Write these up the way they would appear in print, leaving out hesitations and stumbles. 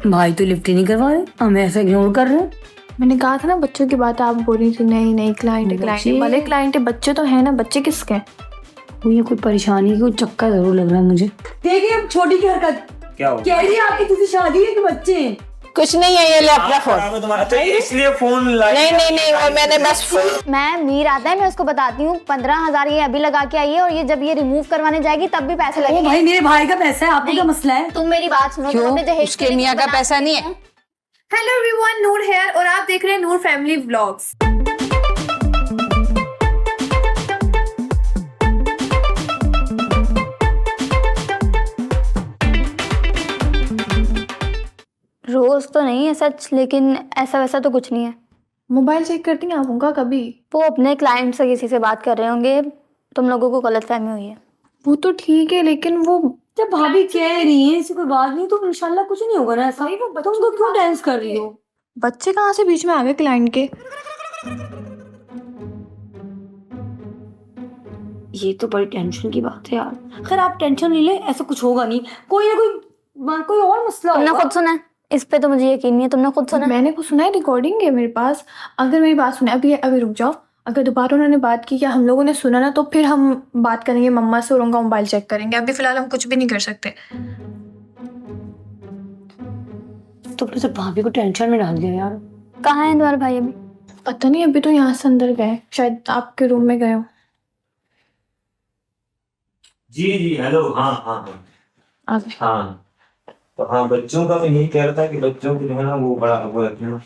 भाई तो लिफ्ट ही नहीं करवा रहे, हमें ऐसा इग्नोर कर रहे हैं। मैंने कहा था ना बच्चों की बात आप बोल रही थी, नहीं नहीं क्लाइंट है भले क्लाइंट है, बच्चे तो है ना, बच्चे किसके हैं? ये कोई परेशानी, कोई चक्कर जरूर लग रहा है मुझे। देखिए अब छोटी की हरकत क्या हो कह रही है आपकी किसी शादी है कि बच्चे हैं? कुछ नहीं है, ये ले अपना फोन। अच्छा इसलिए फोन नहीं नहीं नहीं, और मैंने बस मैं मीर आता है, मैं उसको बताती हूँ 15,000 ये अभी लगा के आई है, और ये जब ये रिमूव करवाने जाएगी तब भी पैसे ओ लगेंगे। भाई मेरे भाई का पैसा है, आपको क्या मसला है? तुम मेरी बात सुनो। तुम अपने क्यों? दहेज उसके के लिए मियाँ का बना- पैसा नहीं है? हेलो एवरीवन, नूर हेयर और आप देख रहे हैं नूर फैमिली व्लॉग्स। रोज तो नहीं है सच, लेकिन ऐसा वैसा तो कुछ नहीं है। मोबाइल चेक करती हैं आप उनका कभी? वो अपने क्लाइंट से किसी से बात कर रहे होंगे, तुम लोगों को गलतफहमी हुई है। वो तो ठीक है, लेकिन वो जब भाभी कह रही है ऐसी कोई बात नहीं तो इंशाल्लाह कुछ नहीं होगा ना ऐसा। तुम तो क्यों डांस कर रही हो? बच्चे कहाँ से बीच में आ गए क्लाइंट के? ये तो बड़ी टेंशन की बात है यार। खैर आप टेंशन नहीं ले, ऐसा कुछ होगा नहीं, कोई ना कोई और मसला तुमने होगा। खुद सुना है, इस पे तो मुझे यकीन नहीं है। तुमने खुद सुना? मैंने कुछ सुना है, रिकॉर्डिंग है मेरे पास। अगर मेरी बात सुने, अभी रुक जाओ। अगर दोबारा उन्होंने बात की या हम लोगों ने सुना ना, तो फिर हम बात करेंगे मम्मा से और उनका मोबाइल चेक करेंगे। अभी फिलहाल हम कुछ भी नहीं कर सकते। तुमने तो भाभी को टेंशन में डाल दिया यार। कहाँ है तुम्हारे भाई अभी? पता नहीं, अभी तो यहाँ से अंदर गए, शायद आपके रूम में गए हो। जी हेलो। हाँ आगे। हाँ तो हाँ, बच्चों का मैं यही कह रहा था कि बच्चों को जो है ना वो बड़ा वो है ना,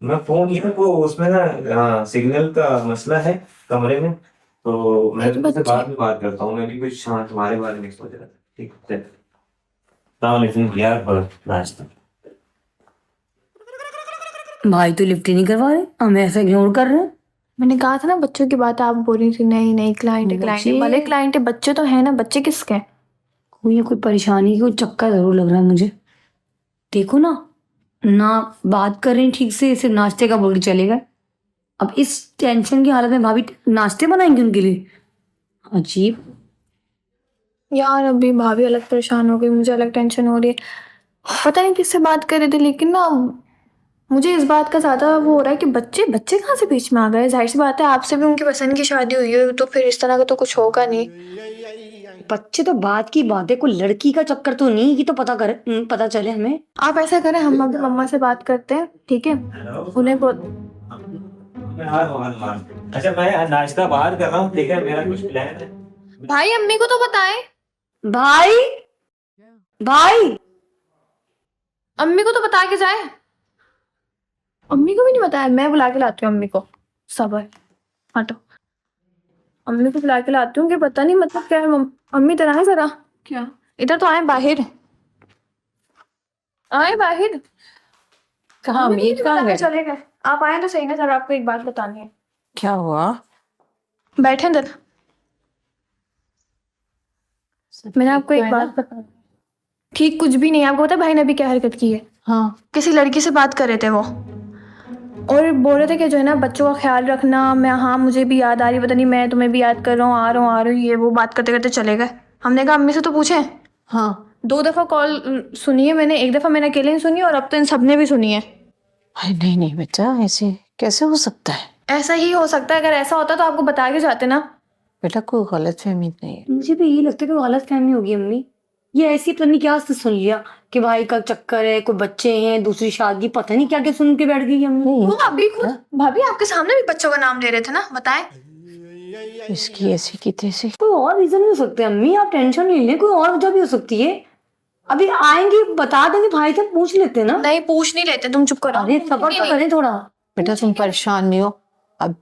मैं फोन किया वो उसमें ना हाँ, सिग्नल का मसला है कमरे में, तो मैं तुमसे बाद में बात करता हूँ। मैं भी कुछ हाँ तुम्हारे बारे में सोच रहा था। ठीक है, सलाम यार पर नाश्ता। भाई तो लिफ्ट ही नहीं करवा रहे, हमें ऐसा इग्नोर कर रहे हैं। मैंने कहा था ना बच्चों की बात आप बोल रही थी, नहीं नहीं क्लाइंट है भले क्लाइंट है, बच्चे तो है ना, बच्चे किसके हैं? कोई परेशानी, कोई चक्कर जरूर लग रहा है मुझे। देखो ना बात कर रही ठीक से, सिर्फ नाश्ते का बोल के चलेगा। अब इस टेंशन की हालत में भाभी नाश्ते बनाएंगे उनके लिए? अजीब यार अभी भाभी अलग परेशान हो गई, मुझे अलग टेंशन हो रही है। पता नहीं किससे बात कर रहे थे, लेकिन ना मुझे इस बात का ज्यादा वो हो रहा है कि बच्चे कहाँ से बीच में आ गए। जाहिर सी बात है, आपसे भी उनकी पसंद की शादी हुई है, तो फिर इस तरह का तो कुछ होगा नहीं। बच्चे तो बात की बात है, कोई लड़की का चक्कर तो नहीं कि तो पता चले हमें। आप ऐसा करें, हम अभी मम्मा से बात करते हैं, ठीक है? उन्हें अच्छा मैं नाश्ता बाहर कर रहा हूँ, ठीक है? मेरा कुछ प्लान है। भाई अम्मी को तो बताएं। भाई अम्मी को तो बता के जाए। अम्मी को भी नहीं बताया? मैं बुला के लाती हूँ अम्मी को। सबर हटो, अम्मी को बुला के लाती हूँ कि पता नहीं मतलब क्या है। अम्मी इधर आए जरा। क्या? इधर तो आए, बाहर आए, बाहर। कहाँ मीर कहाँ गए? चले गए। आप आए तो सही ना, जरा आपको एक बात बतानी है। क्या हुआ? बैठे इधर, मैंने आपको एक बात बतानी। ठीक कुछ भी नहीं। आपको पता है भाई ने अभी क्या हरकत की है? हाँ, किसी लड़की से बात कर रहे थे वो, और बोल रहे थे कि जो है ना बच्चों का ख्याल रखना। मैं हाँ मुझे भी याद आ रही, पता नहीं मैं तुम्हें भी याद कर रहा हूँ, आ रहा हूँ ये वो बात करते करते चले गए। हमने कहा अम्मी से तो पूछे। हाँ। 2 दफा कॉल सुनी है मैंने, 1 दफा मैंने अकेले ही सुनी और अब तो इन सबने भी सुनी है। अरे नहीं नहीं बेटा, ऐसे कैसे हो सकता है? ऐसा ही हो सकता है। अगर ऐसा होता तो आपको बता के जाते ना। बेटा कोई गलत फहमी नहीं है। मुझे भी यही लगता है कि गलत फहमी होगी अम्मी। ये ऐसी पता नहीं क्या सुन लिया कि भाई का चक्कर है, कोई बच्चे हैं, दूसरी शादी, पता नहीं क्या क्या सुन के बैठ गई अम्मी। वो अभी खुद भाभी आपके सामने भी बच्चों का नाम ले रहे थे ना, बताएं। इसकी ऐसी की तैसी। कोई और रीजन भी हो सकते हैं अम्मी, आप टेंशन नहीं लें, कोई और वजह भी हो सकती है। अभी आएंगे बता देंगे, भाई से पूछ लेते ना। नहीं पूछ नहीं लेते, तुम चुप करो। अरे सबर तो करें थोड़ा। बेटा तुम परेशान नहीं हो, अब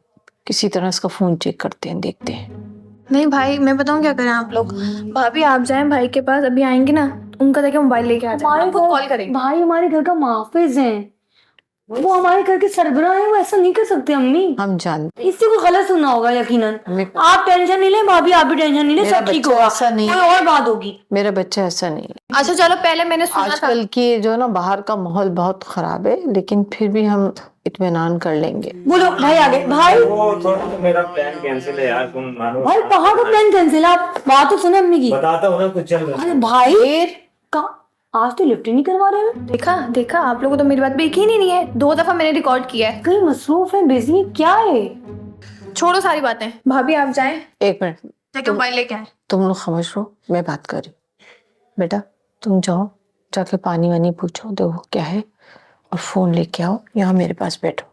किसी तरह इसका फोन चेक करते हैं, देखते हैं। नहीं भाई, मैं बताऊँ क्या करें आप लोग? भाभी आप जाएं भाई के पास, अभी आएंगे ना उनका जाके मोबाइल लेके आ जाए, हमको कॉल करेंगे। भाई हमारे घर का मुहाफिज है, वो हमारे घर के सरबराह है, वो ऐसा नहीं कर सकते अम्मी। हम जानते इससे कोई गलत सुना होगा यकीनन। आप टेंशन नहीं लें भाभी, आप भी टेंशन नहीं लें, सब ठीक होगा। ऐसा नहीं, कोई और बात होगी। मेरा बच्चा ऐसा नहीं है। अच्छा चलो, पहले मैंने सुना था। आजकल की जो है ना बाहर का माहौल बहुत खराब है, लेकिन फिर भी हम इत्मीनान कर लेंगे। बोलो भाई आगे। भाई वो थोड़ा तो मेरा प्लान कैंसिल है यार, तुम मानो। भाई कहाँ का प्लान कैंसिल? आप बात तो सुने अम्मी की। बताता हूँ ना कुछ चल रहा है। अरे भाई का आज तो लिफ्ट ही नहीं करवा रहे हैं। देखा देखा, आप लोगों को तो मेरी बात पे यकीन ही नहीं है। 2 दफा मैंने रिकॉर्ड किया है। कहीं मसरूफ है, बिजी है, क्या है? छोड़ो सारी बातें, भाभी आप जाएं, एक मिनट, जाके मोबाइल लेके आए। तुम लोग खामोश रहो, मैं बात कर रही हूँ। बेटा तुम जाओ, जाके पानी वानी पूछो, देखो क्या है, और फोन लेके आओ, यहाँ मेरे पास बैठो।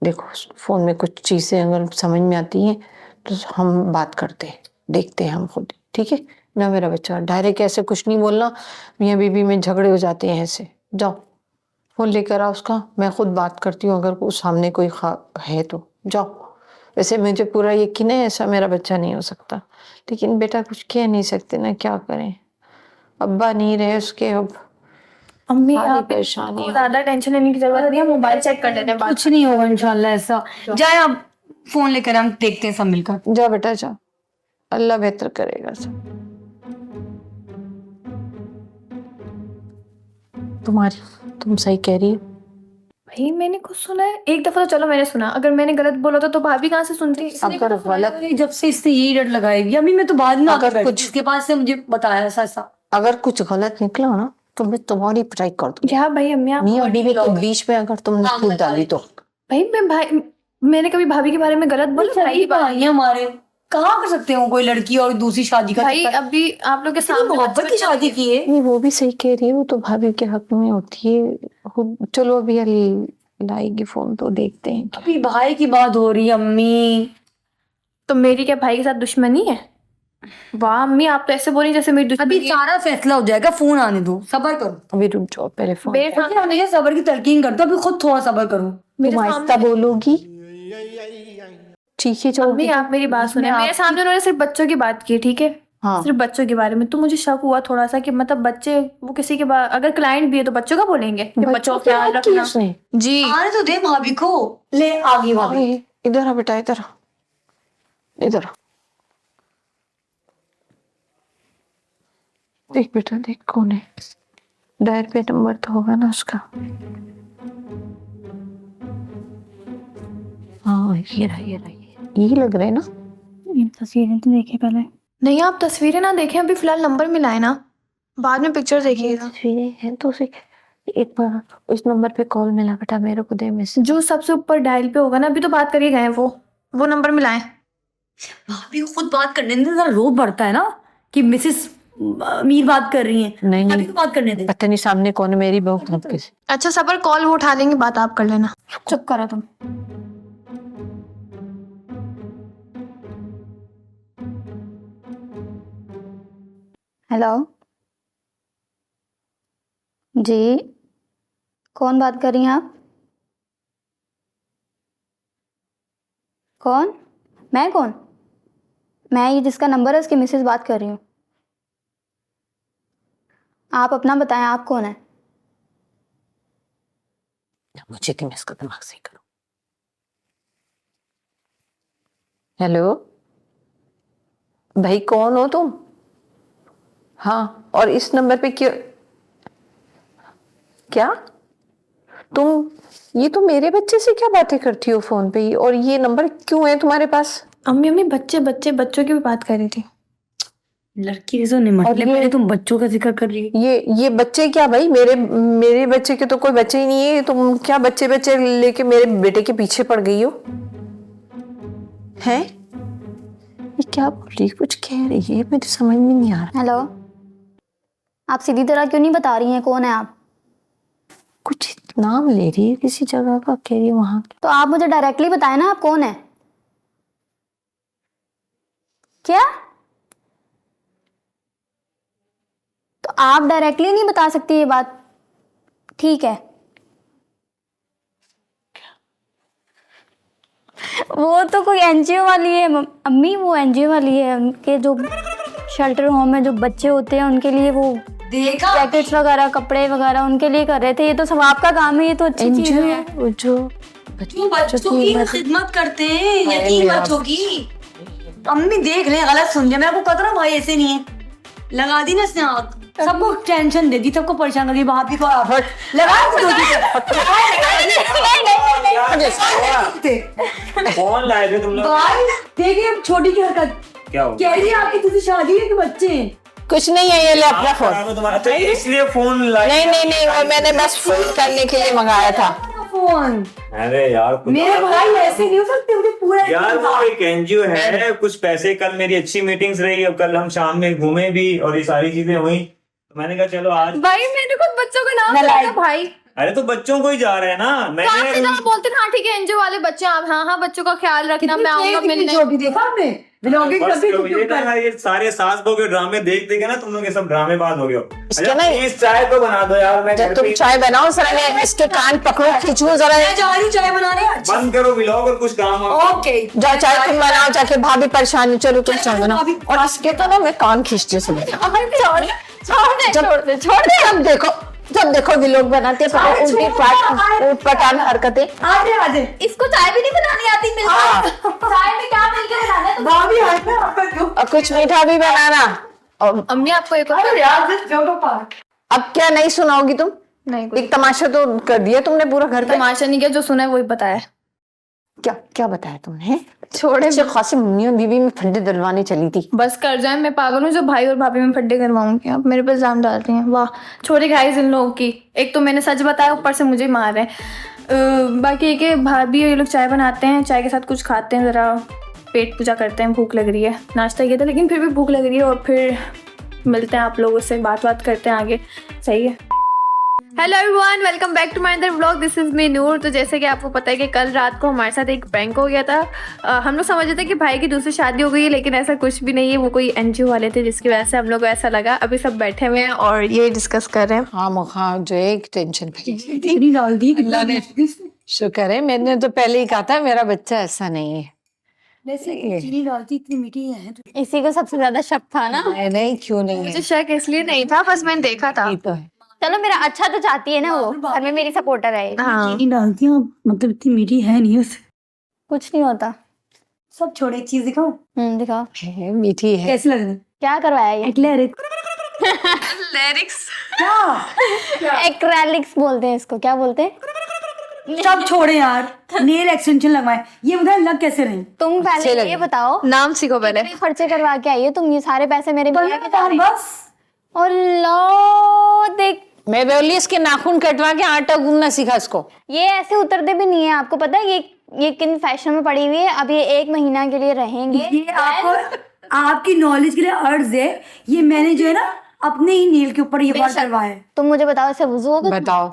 देखो फोन में कुछ चीजें अगर समझ में आती हैं तो हम बात करते हैं, देखते हैं हम खुद, ठीक है ना मेरा बच्चा? डायरेक्ट ऐसे कुछ नहीं बोलना, मियाँ बीवी में झगड़े हो जाते हैं ऐसे। जाओ फोन लेकर आओ उसका, मैं खुद बात करती हूँ अगर उस सामने कोई है तो। जाओ। वैसे मुझे पूरा यकीन है ऐसा मेरा बच्चा नहीं हो सकता, लेकिन बेटा कुछ कह नहीं सकते ना, क्या करें, अब्बा नहीं रहे उसके अब। अम्मी सारी आप परेशानी को ज्यादा टेंशन लेने की जरूरत नहीं है, मोबाइल चेक कर लेते हैं बाद। कुछ नहीं होगा इंशाल्लाह ऐसा। जाए आप फोन लेकर, हम देखते हैं सब मिलकर। जा बेटा जा, अल्लाह बेहतर करेगा सब। तुम सही कह रही हो। भाई मैंने कुछ सुना है, एक दफा तो चलो मैंने सुना, अगर मैंने गलत बोला तो भाभी कहाँ से सुनती? अगर गलत, जब से इसने यही डर लगाएगी, अभी मैं तो बाद में अगर आकर कुछ- कुछ इसके पास से मुझे बताया ऐसा ऐसा। अगर कुछ गलत निकला ना तो मैं तुम्हारी पिटाई कर दूंगी। क्या भाई अम्मी आप मियाँ बीवी के बीच में अगर तुमने फूट डाली तो। भाई मैंने कभी भाभी के बारे में गलत बोला? भाई भाई हमारे कहाँ कर सकते हो कोई लड़की और दूसरी शादी का? भाई अभी आप लोग के सामने मोहब्बत की शादी की है। नहीं वो भी सही कह रही है, वो तो भाभी के हक में होती है। चलो अभी लाएगी फोन तो देखते हैं। अभी भाई की बात हो रही है अम्मी। तो मेरी क्या भाई के साथ दुश्मनी है? वाह अम्मी आप तो ऐसे बोली जैसे मेरी दुश्मनी अभी सारा फैसला हो जाएगा, फोन आने दो, सबर करो। अभी रुक जाओ पहले फोन। मेरे सामने हमेशा सबर की तलकीन करते हो, अभी खुद थोड़ा सबर करो। तुम आहिस्ता बोलोगी, चीखे अम्मी जाओगी। आप मेरी बात सुने, मेरे सामने उन्होंने सिर्फ बच्चों की बात की, ठीक है? हाँ सिर्फ बच्चों के बारे में। तो मुझे शक हुआ थोड़ा सा कि मतलब बच्चे वो किसी के अगर क्लाइंट भी है तो बच्चों का बोलेंगे कि बच्चों का ख्याल बात की रखना। उसने। जी आने तो दे भाभी को। ले आगे भाभी। अरे, इधर आ बेटा, इधर आ, इधर आ। देख बेटा देख कौन है, डायर पे नंबर तो होगा ना उसका। हाँ ये रहा यही लग रहा है ना। इन तस्वीरें तो देखे पहले। नहीं आप तस्वीरें ना देखें, अभी फिलहाल नंबर मिलाए ना, बाद में पिक्चर देखिएगा। तस्वीरें हैं तो उसे एक बार उस नंबर पे कॉल मिला बेटा, मेरे को दे मैसेज। जो सबसे ऊपर डायल पे होगा ना, अभी तो बात करिए गए वो नंबर मिलाएं। भाभी को खुद बात करने दे, जरा रोब बढ़ता है ना कि मिसेस मीर बात कर रही हैं। नहीं भाभी को बात करने दे। पता नहीं सामने कौन है, मेरी बहू मत किसी। अच्छा सबर, कॉल वो उठा लेंगे, बात आप कर लेना। चुप करो तुम। हेलो जी, कौन बात कर रही हैं आप? कौन? मैं कौन? मैं ये जिसका नंबर है उसकी मिसेज बात कर रही हूँ। आप अपना बताएं, आप कौन है? मुझे कि मैं इसका दिमाग सही करूं। हेलो भाई कौन हो तुम? हाँ और इस नंबर पे क्यों? क्या तुम, ये तो मेरे बच्चे से क्या बातें करती हो फोन पे, और ये नंबर क्यों है तुम्हारे पास? अम्मी बच्चों की भी बात कर रही थी। लड़की से निमट और ले, ये- पहले तुम बच्चों का जिक्र कर रही हो। ये बच्चे क्या भाई, मेरे बच्चे के तो कोई बच्चे ही नहीं है। तुम क्या बच्चे लेके मेरे बेटे के पीछे पड़ गई हो? हैं? ये क्या बोल रही, कुछ कह रही है, मुझे समझ में नहीं आ रहा। हेलो, आप सीधी तरह क्यों नहीं बता रही हैं कौन है आप? कुछ नाम ले रही है किसी जगह का, कह रही है वहां। तो आप मुझे डायरेक्टली बताएं ना, आप कौन है? क्या? तो आप डायरेक्टली नहीं बता सकती ये बात? ठीक है। वो तो कोई एनजीओ वाली है अम्मी, वो एनजीओ वाली है। उनके जो शेल्टर होम में जो बच्चे होते हैं उनके लिए वो देखा जैकेट्स वगैरह, कपड़े वगैरह उनके लिए कर रहे थे। ये तो सवाब का काम है, ये तो अच्छी चीज है। जो क्यों बच्चों की खिदमत करते हैं, यतीम बच्चों की। अम्मी देख ले, गलत सुन लिया। मैं आपको कहता ना भाई ऐसे नहीं है, लगा दी ना इसने आग, सबको टेंशन दे दी, सबको परेशान कर दी। भाभी को लगा कौन लाए थे तुम लोग? भाई देखिए अब छोटी की हरकत क्या हो कह रही है आपकी तुझे शादी है कि बच्चे हैं? कुछ नहीं है, ये ले अपना फोन। खराब है तुम्हारा, तो इसलिए फोन लाई। नहीं नहीं नहीं, वो मैंने बस फोन करने के लिए मंगाया था। फोन अरे यार मेरे भाई ऐसे नहीं हो सकते, मुझे पूरा यार वो एक एनजीओ है, कुछ पैसे, कल मेरी अच्छी मीटिंग्स रही, अब कल हम शाम में घूमे भी और ये सारी चीजें हुई, तो मैंने कहा चलो आज। भाई मैंने खुद बच्चों का नाम लिया भाई। अरे तो बच्चों को ही जा रहे हैं ना, कहाँ से मैंने जब बोलते ना, हाँ ठीक है एनजीओ वाले बच्चे, आप हाँ हाँ बच्चों का ख्याल रखना, मैं आऊंगा मिलने। छोटी देखा आपने व्लॉगिंग बस करते करो, ये यूट्यूब ना पर। ये सारे सास बहू के ड्रामे देख देख के ना तुम लोग ये सब ड्रामेबाज हो गए हो। इसके अच्छा, ना- प्लीज चाय तो बना दो यार, मैं जब घर तुम पे चाय बनाओ जरा, मैं इसके कान पकड़ो, खींचो जरा। मैं जा रही हूँ चाय बनाने। बंद करो व्लॉग और कुछ काम हो। ओके जाओ चाय तुम बनाओ जाके, भाभी परेशान है, चलो तुम चाय बनाओ। भाभी- और इसके तो ना मैं कान खींचती हूँ सुबह। छोड़ दे। जब देखो व्लॉग बनाते हैं, पता है, ऊट पटांग हरकतें। आजे आजे इसको चाय भी नहीं बनानी आती, मिलता चाय में क्या मिलके बनाना है भाभी हाथ में आपका क्यों? और कुछ मीठा भी बनाना। और अम्मी आपको एक और अरे यार दिस जोको पार्ट। अब क्या नहीं सुनाओगी तुम? नहीं कुछ एक तमाशा तो कर दिया तुमने पूरा घर पे। तमाशा नहीं किया, जो सुना है वही बताया। क्या क्या बताया तुमने? छोड़े अच्छे खासे मम्मी और बीबी में फंडे दिलवाने चली थी। बस कर जाए, मैं पागल हूँ जो भाई और भाभी में फड्डे करवाऊंगी। आप मेरे पे इल्जाम डाल रही हैं, वाह छोड़े गाइस इन लोगों की। एक तो मैंने सच बताया, ऊपर से मुझे मार रहे हैं। बाकी एक भाभी और ये लोग चाय बनाते हैं, चाय के साथ कुछ खाते हैं, ज़रा पेट पूजा करते हैं, भूख लग रही है। नाश्ता किया था लेकिन फिर भी भूख लग रही है, और फिर मिलते हैं आप लोगों से, बात करते हैं आगे। सही है। Hello everyone, welcome back to my other vlog. This is me Noor. तो जैसे कि आपको पता है कि कल रात को हमारे साथ एक प्रैंक हो गया था। हम लोग समझ रहे थे कि भाई की दूसरी शादी हो गई है, लेकिन ऐसा कुछ भी नहीं है। वो कोई एनजीओ वाले थे जिसकी वजह से हम लोग को ऐसा लगा। अभी सब बैठे हुए हैं और ये डिस्कस कर रहे हैं। हाँ जो एक टेंशन पे। इतनी डाल दी अल्लाह ने शुक्र है, मैंने तो पहले ही कहा था मेरा बच्चा ऐसा नहीं है। चीनी डालती इतनी मीठी है तो। इसी को सबसे ज्यादा शक था ना। नहीं क्यों नहीं है, मुझे शक इसलिए नहीं था, बस मैंने देखा था। ये तो है। चलो मेरा अच्छा तो चाहती है ना वो, घर में मेरी सपोर्टर है। हाँ चीनी डालती हैं मतलब इतनी मीठी है नहीं उससे। कुछ नहीं होता। सब छोड़े, एक चीज दिखाऊं दिखाओ है, मीठी है। कैसे लग रहा है? क्या करवाया ये। एक्लेरिक लिरिक्स क्या? एक्रेलिक्स बोलते हैं इसको, क्या बोलते हैं? सब छोड़े यार, नेल एक्सटेंशन लगवाए। ये बताए लग कैसे रहे? तुम पहले ये बताओ, नाम सीखो पहले। कितने खर्चे करवा के आई हो तुम? ये सारे पैसे मेरे मियाँ के जा रहे हैं। बस और लो देख, मैं बोली इसके नाखून कटवा के आटा गूंदना सीखा इसको। ये ऐसे उतरते भी नहीं है। आपको पता है ये किन फैशन में पड़ी हुई है? अब ये 1 महीना के लिए रहेंगे। ये आपको आपकी नॉलेज के लिए अर्ज है। ये मैंने जो है ना अपने ही नील के ऊपर ये बात करवाया है। तुम मुझे बताओ, इससे वुजू होगा? बताओ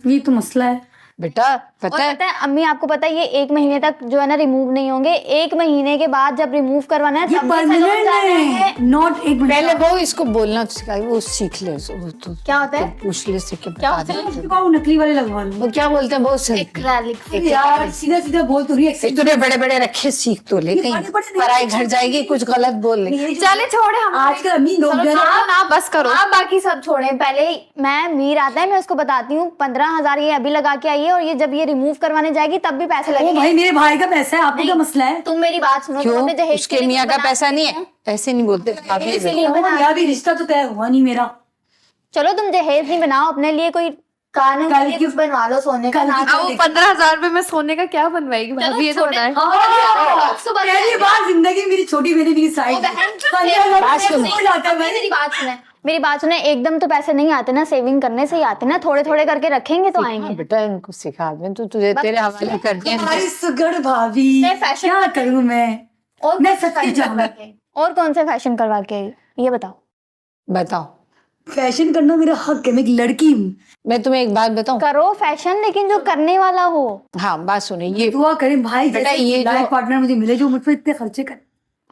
ये तो मसला है। बेटा, और पता है पता है अम्मी, आपको पता है ये 1 महीने तक जो है ना रिमूव नहीं होंगे। 1 महीने के बाद जब रिमूव करवाना है ये तब भी सैलून परमानेंट जाना है, है। नॉट एक मिनट। पहले वो इसको बोलना सिखाई, वो सीख ले। वो तो क्या होता है? पूछ ले से क्या होता है? वो नकली वाले लगवा लो। वो क्या बोलते हैं बहुत सही। एक्रेलिक्स। यार सीधा सीधा बोल तो रही है। इतने बड़े बड़े रखे, सीख तो ले, कहीं बड़े-बड़े नहीं। पराई घर जाएगी कुछ गलत बोल ले। चले छोड़े हम। आजकल अम्मी लोग जो है ना, ना बस करो। आप बाकी सब छोड़े, पहले मैं मीर आता है, मैं उसको बताती हूँ 15,000 ये अभी लगा के आई है, और ये जब ये रिमूव करवाने जाएगी तब भी पैसे ओ लगेंगे। भाई मेरे भाई का पैसा है, आपको क्या मसला है? तुम मेरी बात सुनो। तुम अपने क्यों? दहेज उसके लिए मियाँ का बना- पैसा नहीं है? ऐसे नहीं बोलते। इसीलिए बना- यार भी रिश्ता तो तय हुआ नहीं मेरा। चलो तुम दहेज नहीं बनाओ अपने लिए, कोई कान कल के की- कुछ बनवा लो सोने का। कल की- अब वो 15,000 रुपए में सोने का क्या बनवाएगी भाभी, ये तो बताए। पहली बार जिंदगी मेरी छोटी बहन मेरी साइड मेरी बात सुने, एकदम तो पैसे नहीं आते ना, सेविंग करने से ही आते ना, थोड़े थोड़े करके रखेंगे तो हाँ आएंगे। बेटा, इनको सिखा दे, तो तुझे तेरे हवाले कर दिया। सुगढ़ भाभी मैं fashion क्या करूं मैं? और मैं कौन से सच्ची fashion जाऊं। करवा के? और कौन से फैशन करवा के आई? ये बताओ। बताओ, फैशन करना मेरा हक है, मैं एक लड़की हूँ। मैं तुम्हें एक बात बताऊं। करो फैशन, लेकिन जो करने वाला हो। हाँ बात सुने, ये दुआ करें भाई बेटा, जैसे ये जो- लाइफ पार्टनर मुझे मिले जो मुझ पर इतने खर्चे कर।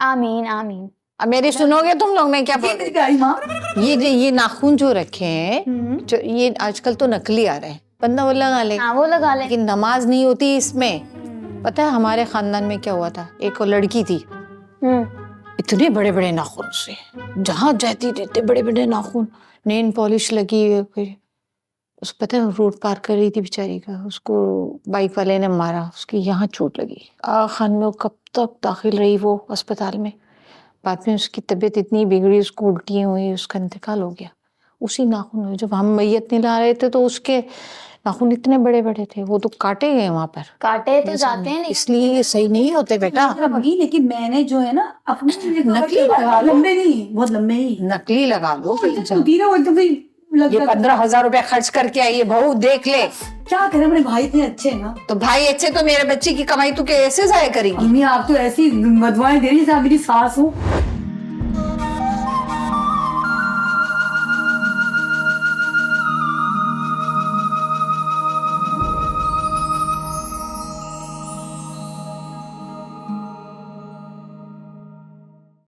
आमीन आमीन। अब मेरी सुनोगे तुम लोग? मैं क्या बोल मेरी प्यारी माँ, ये नाखून जो रखे हैं, जो ये आजकल तो नकली आ रहे हैं, बंदा वो लगा ले, हाँ वो लगा ले। लेकिन नमाज नहीं होती इसमें। पता है हमारे खानदान में क्या हुआ था? एक और लड़की थी, इतने बड़े बड़े नाखून से, जहाँ जाती रहते बड़े बड़े नाखून, नेल पॉलिश लगी हुई। फिर उस पता है रोड पार कर रही थी बेचारी का, उसको बाइक वाले ने मारा, उसकी यहाँ चोट लगी। खान में वो कब तक दाखिल रही वो अस्पताल में। बाद में उसकी तबीयत इतनी बिगड़ी, उसको उल्टियाँ हुई, उसका इंतकाल हो गया। उसी नाखून में जब हम मैयत नहीं ला रहे थे तो उसके नाखून इतने बड़े बड़े थे, वो तो काटे गए वहां पर। काटे तो जाते हैं, इसलिए ये सही नहीं होते बेटा। वही, लेकिन मैंने जो है ना अपने नकली लगा लो। लंबे नहीं, बहुत लंबे ही नकली लगा लो। होती ना, वो एकदम से ये 15,000 रुपया खर्च करके आई है बहू, देख ले। क्या करें, मेरे भाई इतने अच्छे हैं ना। तो भाई अच्छे तो मेरे बच्चे की कमाई तू कैसे जाया करेगी? अम्मी आप तो ऐसी बदवाएं दे रही हैं, जैसे आप मेरी सास हो।